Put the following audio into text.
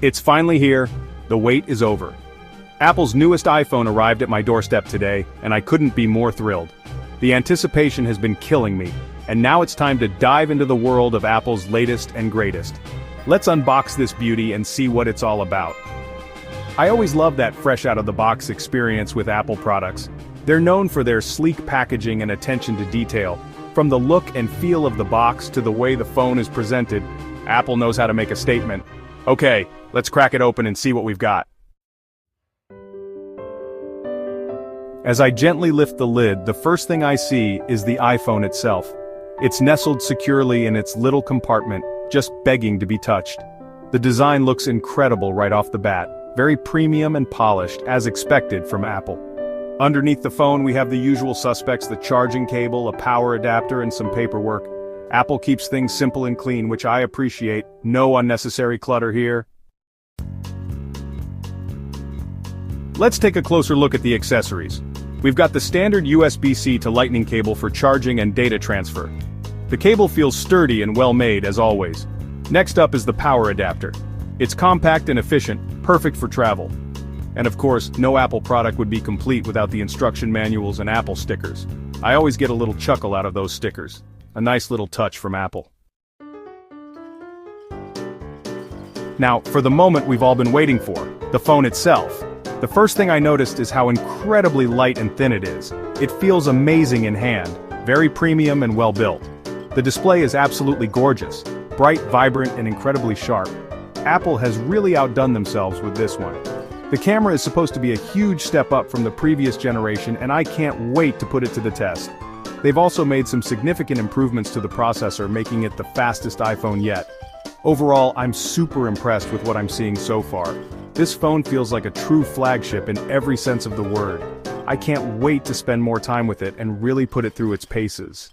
It's finally here. The wait is over. Apple's newest iPhone arrived at my doorstep today, and I couldn't be more thrilled. The anticipation has been killing me, and now it's time to dive into the world of Apple's latest and greatest. Let's unbox this beauty and see what it's all about. I always love that fresh-out-of-the-box experience with Apple products. They're known for their sleek packaging and attention to detail. From the look and feel of the box to the way the phone is presented, Apple knows how to make a statement. Okay, let's crack it open and see what we've got. As I gently lift the lid, the first thing I see is the iPhone itself. It's nestled securely in its little compartment, just begging to be touched. The design looks incredible right off the bat, very premium and polished, as expected from Apple. Underneath the phone we have the usual suspects: the charging cable, a power adapter, and some paperwork. Apple keeps things simple and clean, which I appreciate. No unnecessary clutter here. Let's take a closer look at the accessories. We've got the standard USB-C to Lightning cable for charging and data transfer. The cable feels sturdy and well-made, as always. Next up is the power adapter. It's compact and efficient, perfect for travel. And of course, no Apple product would be complete without the instruction manuals and Apple stickers. I always get a little chuckle out of those stickers. A nice little touch from Apple. Now, for the moment we've all been waiting for, the phone itself. The first thing I noticed is how incredibly light and thin it is. It feels amazing in hand, very premium and well built. The display is absolutely gorgeous, bright, vibrant, and incredibly sharp. Apple has really outdone themselves with this one. The camera is supposed to be a huge step up from the previous generation, and I can't wait to put it to the test. They've also made some significant improvements to the processor, making it the fastest iPhone yet. Overall, I'm super impressed with what I'm seeing so far. This phone feels like a true flagship in every sense of the word. I can't wait to spend more time with it and really put it through its paces.